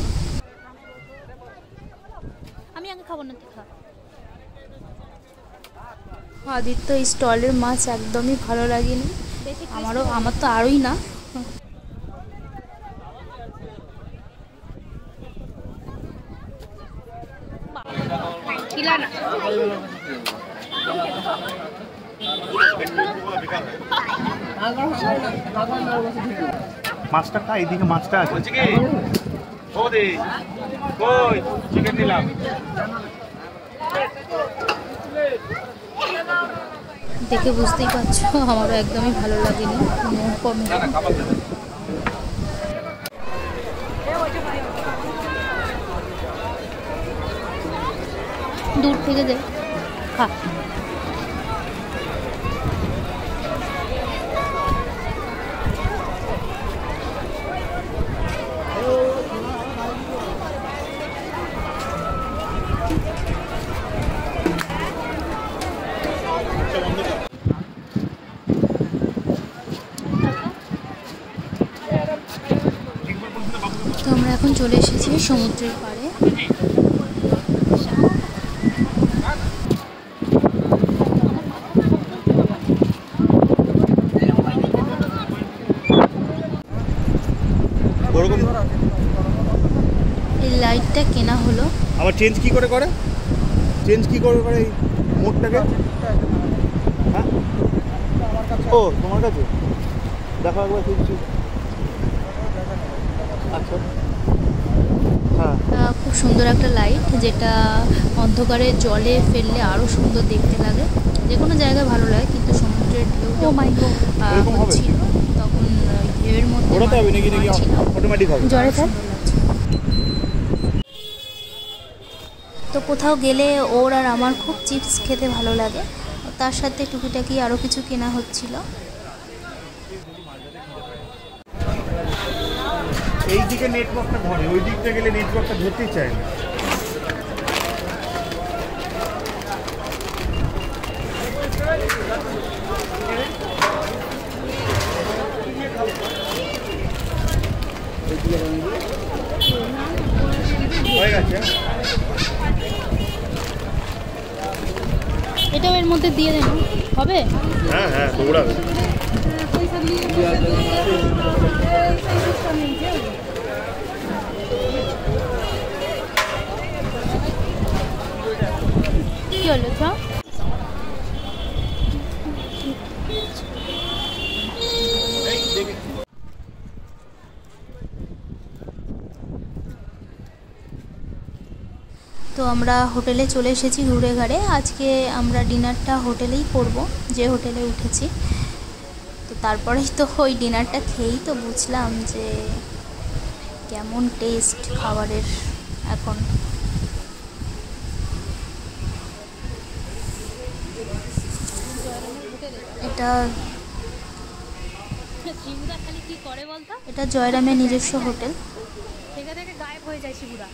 আমি আগে খাবো না, তুই খা। আদিত্য এই স্টলের মাছ একদমই ভালো লাগেনি, আমার তো আরোই না। মাছটা খা, এইদিকে মাছটা আছে। চিকেন নিলাম। দেখে বুঝতেই পারছো আমারও একদমই ভালো লাগেনি, কমে। দূর থেকে দে, খা। এখন চলে এসেছি সমুদ্রের পাড়ে। এই লাইটটা কেনা হলো। আবার চেঞ্জ কি করে করে? চেঞ্জ কি করে করে এই মোডটাকে? হ্যাঁ, ও তোমার কাছে দেখো একবার কিছু। আচ্ছা, হ্যাঁ, খুব সুন্দর একটা লাইট, যেটা অন্ধকারে জলে ফেললে আরো সুন্দর দেখতে লাগে। যে কোনো জায়গায় ভালো লাগে, কিন্তু সমুদ্রের ঢেউ হচ্ছিল তখন ঢেউয়ের মধ্যে অটোমেটিক হবে জলে থাক। তো কোথাও গেলে ওর আর আমার খুব চিপস খেতে ভালো লাগে, তার সাথে টুকিটাকি আরও কিছু কেনা হচ্ছিল। এই দিকে নেটওয়ার্কটা ধরে, ওই দিকটা গেলে নেটওয়ার্কটা ধরতেই চায় না। হয়ে গেছে, এটাও এর মধ্যে দিয়ে দেন, হবে? হ্যাঁ হ্যাঁ, দৌড়াবে। কি হলো তো? তো আমরা হোটেলে চলে এসেছি ঘুরে ঘাড়ে। আজকে আমরা ডিনারটা হোটেলেই করব, যে হোটেলে উঠেছি। তো তারপরেই তো ওই ডিনারটা খেয়েই তো বুঝলাম যে কেমন টেস্ট খাবারের এখন। এটা জয়রামের নিজস্ব হোটেল, গায়েব হয়ে যায় শিবুরা।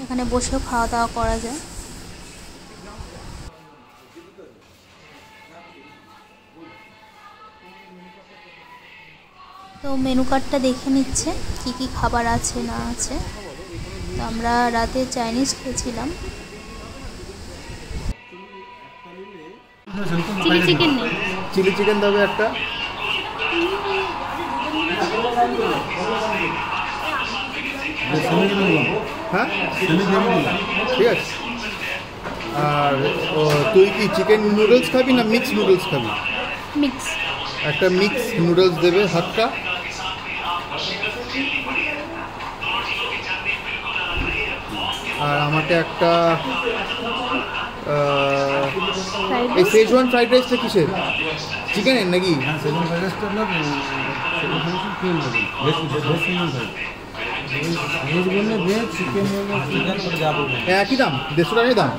এখানে বসেও খাওয়া দাওয়া করা যায়। তো মেনু কার্ডটা দেখে নিচ্ছে কি কি খাবার আছে না আছে। তো আমরা রাতে চাইনিজ খেয়েছিলাম। চিলি চিকেন নেই, চিলি চিকেন দেবে একটা। হ্যাঁ ঠিক আছে। আর তুই কি চিকেন নুডলস খাবি না মিক্স নুডলস খাবি? মিক্স। একটা মিক্স নুডলস দেবে হাতটা। আর আমাকে একটা এই শেজওয়ান ফ্রাইড রাইসটা কিসের? চিকেনের নাকি? একই দাম, 150 টাকাই দাম।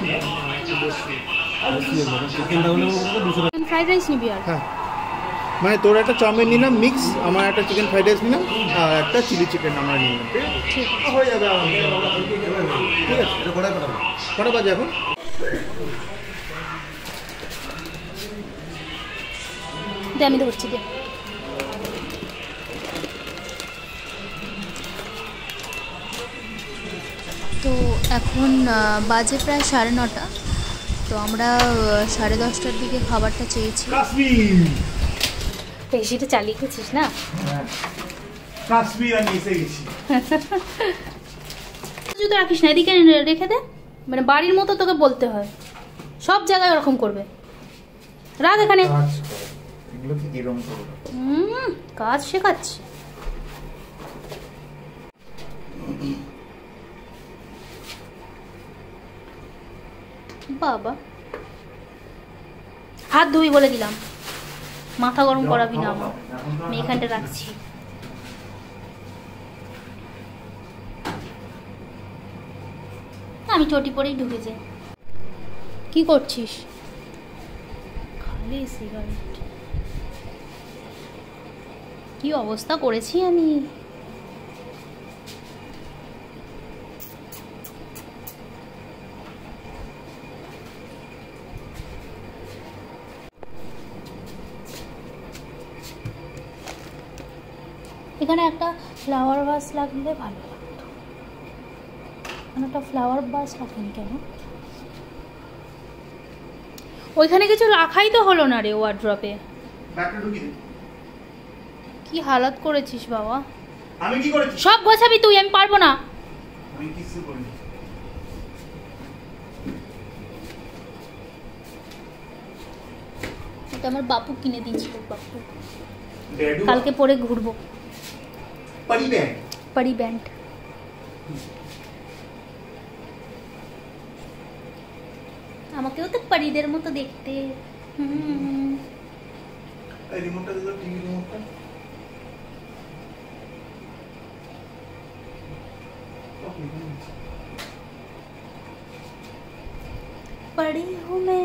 ফ্রাইড রাইস নিবি? আর হ্যাঁ, মানে তোর একটা চাউমিন নিলাম মিক্স, আমার একটা চিকেন ফ্রাইড রাইস নিলাম, আর একটা চিলি চিকেন আমরা নিলাম। ঠিক আছে, হয়ে যাবে। ঠিক আছে, কটা বাজে এখন? আমি ধরছি দে। তো এখন বাজে প্রায় 9:30। তো আমরা 10:30টার দিকে খাবারটা চেয়েছি। বেশিটা চালিয়ে গেছিস না? যদি রাখিস না, এদিকে রেখে দে। মানে বাড়ির মতো তোকে বলতে হয়, সব জায়গায় ওরকম করবে। রাখ এখানে। কাজ শেখাচ্ছি। বাবা, হাত ধুই বলে দিলাম, মাথা গরম করাবি না আমার। আমি এখানটা রাখছি। আমি চটি পরেই ঢুকে যাই। কি করছিস? খালি সিগারেট। কি অবস্থা করেছি আমি। এখানে একটা ফ্লাওয়ার ভাস লাগলে ভালো লাগতো। এখানে একটা ফ্লাওয়ার বাস রাখেন কেন? ওইখানে কিছু রাখাই তো হলো না রে ওয়ার্ড্রপে। কি হালাত করেছিস বাবা। আমি কি করেছি? সব গোছাবি তুই, আমি পারবো না। আমি কিছু করিনি। এটা আমার বাপু কিনে দিয়েছিল, বাপু। ড্যাডু কালকে পরে ঘুরবো। পরি ব্যান্ড। পরি ব্যান্ড। আমাকেও তো পরিদের মতো দেখতে। এই রিমোটটা দিলো, টিভি রিমোটটা। पड़ी हूँ मैं।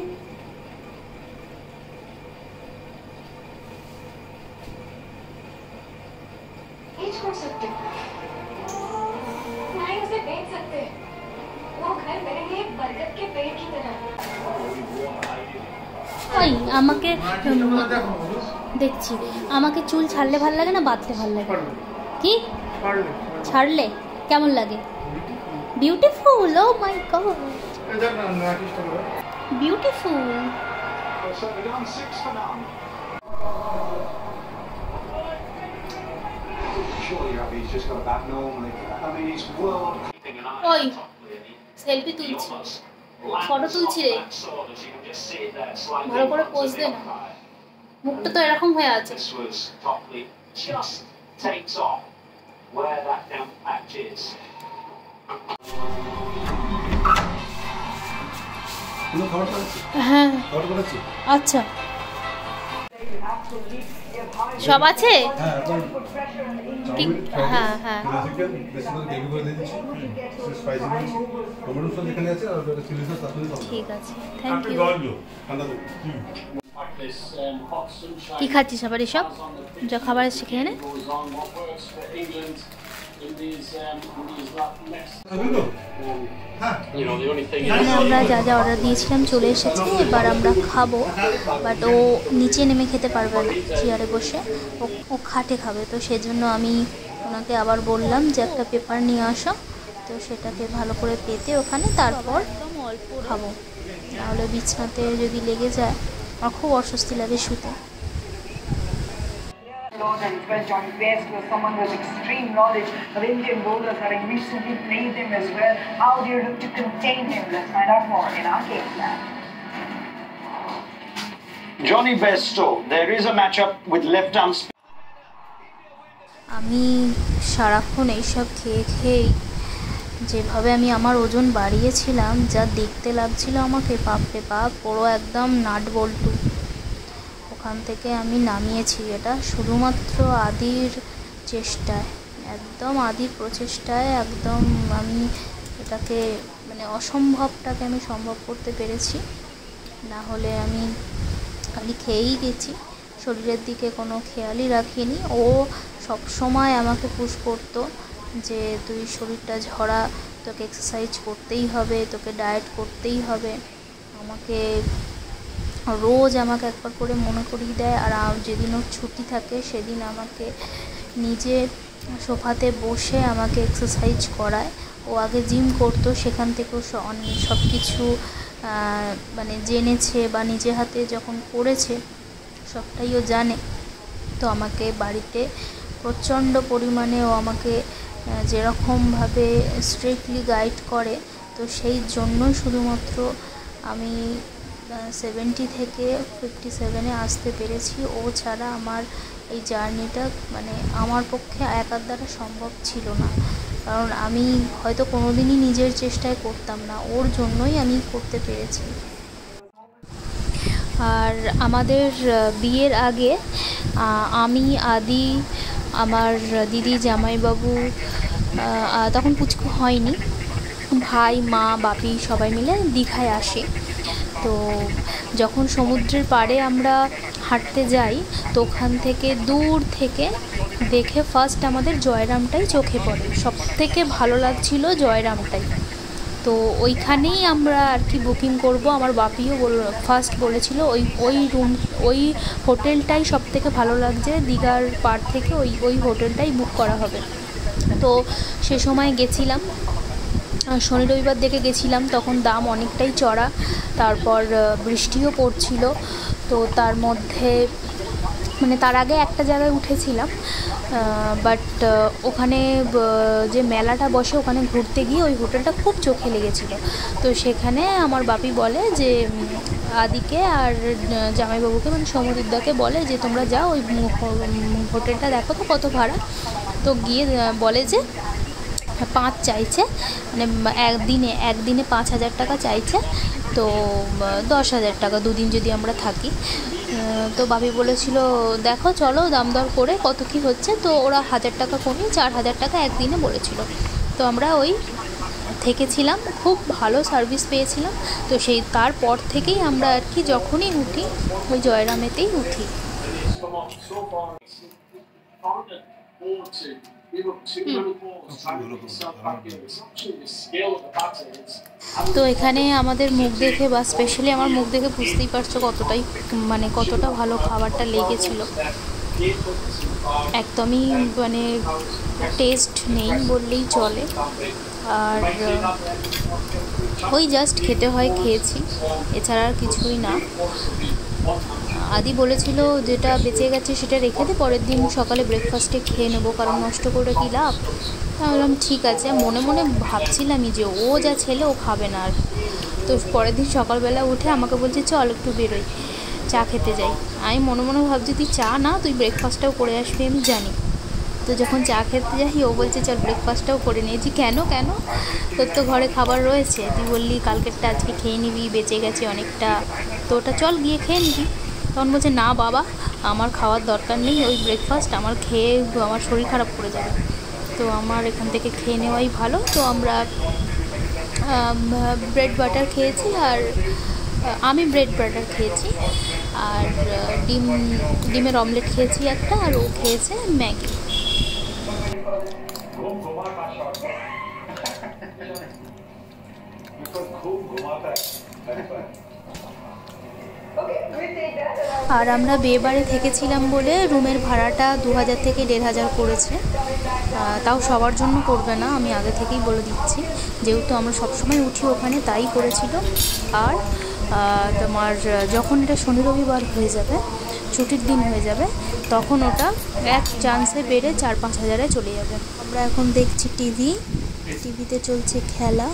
छोड़ सकते नहीं, उसे बेच सकते। वो घर मेरे लिए बरगद के पेड़ की तरह। ওই আমাকে দেখছি, আমাকে চুল ছাড়লে ভাল লাগে না বাঁধলে ভাল লাগে? কি ছাড়লে কেমন লাগে? বিউটিফুল। ও মাই গড, বিউটিফুল। ওই সেলফি তুলছি, ফটো তুলছি রে, ভালো করে পোজ দে না, মুখটা তো এরকম হয়ে আছে। হ্যাঁ আচ্ছা, সব আছে। হ্যাঁ হ্যাঁ ঠিক আছে, থ্যাংক ইউ। কি খাচ্ছিস আবার এসব? যা খাবার এসে খেয়ে নে। এখানে আমরা যা যা অর্ডার দিয়েছিলাম চলে এসেছে, এবার আমরা খাবো। বাট ও নিচে নেমে খেতে পারবে না, চেয়ারে বসে ও খাটে খাবে। তো সেজন্য আমি ওনাকে আবার বললাম যে একটা পেপার নিয়ে আসো, তো সেটাকে ভালো করে পেতে ওখানে তারপর অল্প খাবো, নাহলে বিছানাতে যদি লেগে যায় আমার খুব অস্বস্তি লাগে শুতে। And well, Johnny Best was someone with extreme knowledge of Indian bowlers, having recently played him as well. How do you look to contain him? Let's find out more in our game plan. Johnny Bairstow, there is a matchup with left arm spin. আমি সারাক্ষণ এইসব খেয়ে খেয়েই যেভাবে আমি আমার ওজন বাড়িয়েছিলাম, যা দেখতে লাগছিল আমাকে, বাপরে বাপ, পুরো একদম নাট বল্টু। ওখান থেকে আমি নামিয়েছি এটা শুধুমাত্র আদির চেষ্টায়, একদম আদির প্রচেষ্টায় একদম আমি এটাকে মানে অসম্ভবটাকে আমি সম্ভব করতে পেরেছি। না হলে আমি খালি খেয়েই গেছি, শরীরের দিকে কোনো খেয়ালই রাখিনি। ও সব সময় আমাকে পুশ করতো যে তুই শরীরটা ঝরা, তোকে এক্সারসাইজ করতেই হবে, তোকে ডায়েট করতেই হবে। আমাকে রোজ আমাকে একবার করে মনে করিয়ে দেয়। আর যেদিন ওর ছুটি থাকে সেদিন আমাকে নিজে সোফাতে বসে আমাকে এক্সারসাইজ করায়। ও আগে জিম করতো, সেখান থেকেও সব কিছু মানে জেনেছে বা নিজে হাতে যখন করেছে সবটাই ও জানে। তো আমাকে বাড়িতে প্রচণ্ড পরিমাণে ও আমাকে যেরকমভাবে স্ট্রিক্টলি গাইড করে, তো সেই জন্যই শুধুমাত্র আমি 70 থেকে 57-এ আসতে পেরেছি। ও ছাড়া আমার এই জার্নিটা মানে আমার পক্ষে একার দ্বারা সম্ভব ছিল না, কারণ আমি হয়তো কোনো দিনই নিজের চেষ্টায় করতাম না, ওর জন্যই আমি করতে পেরেছি। আর আমাদের বিয়ের আগে আমি, আদি, আমার দিদি, জামাইবাবু, তখন পুচকু হয়নি, ভাই, মা, বাপি সবাই মিলে দীঘায় আসে। তো যখন সমুদ্রের পাড়ে আমরা হাঁটতে যাই, তো ওখান থেকে দূর থেকে দেখে ফার্স্ট আমাদের জয়রামটাই চোখে পড়ে, সব থেকে ভালো লাগছিল জয়রামটাই। তো ওইখানেই আমরা আর কি বুকিং করব। আমার বাপিও ফার্স্ট বলেছিল ওই হোটেলটাই সব থেকে ভালো লাগছে, দীঘার পাড় থেকে ওই হোটেলটাই বুক করা হবে। তো সে সময় গেছিলাম, শনি রবিবার দেখে গেছিলাম, তখন দাম অনেকটাই চড়া, তারপর বৃষ্টিও পড়ছিল। তো তার মধ্যে মানে তার আগে একটা জায়গায় উঠেছিলাম, বাট ওখানে যে মেলাটা বসে ওখানে ঘুরতে গিয়ে ওই হোটেলটা খুব চোখে লেগেছিল। তো সেখানে আমার বাপি বলে যে আদিকে আর জামাইবাবুকে মানে সমুদ্রদাকে বলে যে তোমরা যাও ওই হোটেলটা দেখো তো কত ভাড়া। তো গিয়ে বলে যে 5 চাইছে, মানে একদিনে 5,000 টাকা চাইছে, তো 10,000 টাকা 2 দিন যদি আমরা থাকি। তো বাপি বলেছিল দেখো চলো দাম দর করে কত কি হচ্ছে। তো ওরা 1,000 টাকা কমিয়ে 4,000 টাকা একদিনে বলেছিল। তো আমরা ওই থেকেছিলাম, খুব ভালো সার্ভিস পেয়েছিলাম। তো সেই তারপর থেকেই আমরা আর কি যখনই উঠি ওই জয়রামেতেই উঠি। তো এখানে আমাদের মুখ দেখে বা স্পেশালি আমার মুখ দেখে বুঝতেই পারছো কতটা ভালো খাবারটা লেগেছিল। একদমই মানে টেস্ট নেই বললেই চলে। আর ওই জাস্ট খেতে হয়, খেয়েছি, এছাড়া আর কিছুই না। আদি বলেছিল যেটা বেঁচে গেছে সেটা রেখে দে, পরের দিন সকালে ব্রেকফাস্টে খেয়ে নেবো, কারণ নষ্ট করে কী লাভ। বললাম ঠিক আছে, মনে মনে ভাবছিলামই যে ও যা ছেলে ও খাবে না আর। তো পরের দিন সকালবেলা উঠে আমাকে বলছে চল একটু বেরোই, চা খেতে যাই। আমি মনে মনে ভাবছি তুই চা না, তুই ব্রেকফাস্টটাও করে আসবি আমি জানি। তো যখন চা খেতে যাই ও বলছে চল ব্রেকফাস্টটাও করে নিয়েছি। কেন তোর তো ঘরে খাবার রয়েছে, তুই বললি কালকেরটা আজকে খেয়ে নিবি, বেঁচে গেছে অনেকটা, তো ওটা চল গিয়ে খেয়ে নিবি। তখন বলছে না বাবা, আমার খাওয়ার দরকার নেই, ওই ব্রেকফাস্ট আমার খেয়ে আমার শরীর খারাপ করে যাবে, তো আমার এখান থেকে খেয়ে নেওয়াই ভালো। তো আমরা ব্রেড বাটার খেয়েছি, আর আমি ব্রেড বাটার খেয়েছি, আর ডিমের অমলেট খেয়েছি একটা, আর ও খেয়েছে ম্যাগি। আর আমরা বিয়েবাড়ি থেকেছিলাম বলে রুমের ভাড়াটা 2,000 থেকে 1,500 পড়েছে। তাও সবার জন্য করবে না, আমি আগে থেকেই বলে দিচ্ছি, যেহেতু আমরা সবসময় উঠি ওখানে, তাই করেছিল। আর তোমার যখন এটা শনি রবিবার হয়ে যাবে, ছুটির দিন হয়ে যাবে, তখন ওটা এক চান্সে বেড়ে 4-5 হাজারে চলে যাবে। আমরা এখন দেখছি টিভিতে চলছে খেলা।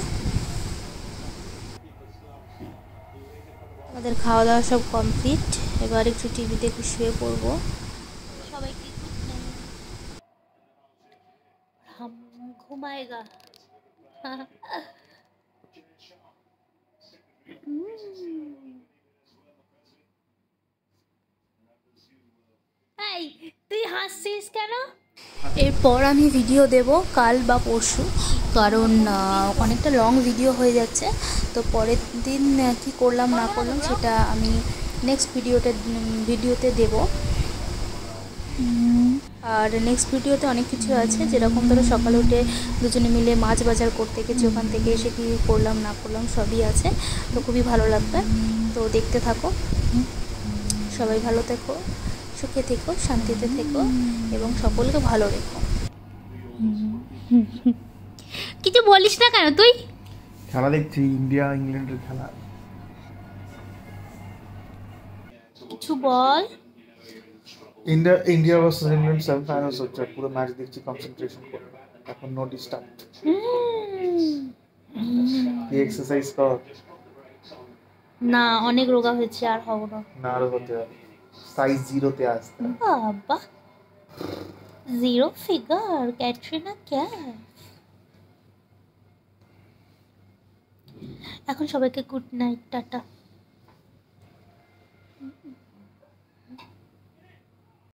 আমাদের খাওয়া দাওয়া সব কমপ্লিট, এবার একটু টিভি দেখে শুয়ে পড়বো। সবাইকে ঘুমায়েগা। এই তুই হাসছিস কেন? এরপর আমি ভিডিও দেব কাল বা পরশু, কারণ অনেকটা লং ভিডিও হয়ে যাচ্ছে। তো পরের দিন কি করলাম না করলাম সেটা আমি নেক্সট ভিডিওতে দেব। আর নেক্সট ভিডিওতে অনেক কিছু আছে, যেরকম ধরো সকালে উঠে দুজনে মিলে মাছ বাজার করতে গেছি, ওখান থেকে এসে কী করলাম না করলাম সবই আছে। তো খুবই ভালো লাগবে, তো দেখতে থাকো। সবাই ভালো থেকো, সুখে থেকো, শান্তিতে থেকো এবং সকলকে ভালো রেখো। কিছু বলিস না কেন তুই? খেলা দেখছি, ইন্ডিয়া ইংল্যান্ডের খেলা। কিছু বল। ইন্ডিয়া ভার্সেস ইংল্যান্ড সেমিফাইনালস হচ্ছে, পুরো ম্যাচ দেখছি কনসেন্ট্রেশন করে। এখন নো ডিস্টার্ব। কি এক্সারসাইজ কর না, অনেক রোগা হয়েছে, আর হব না। না আরো হতে হবে, সাইজ 0 তে আসতে। বাবা 0 ফিগার, ক্যাটরিনা ক্যাফ। এখন সবাইকে গুড নাইট, টাটা।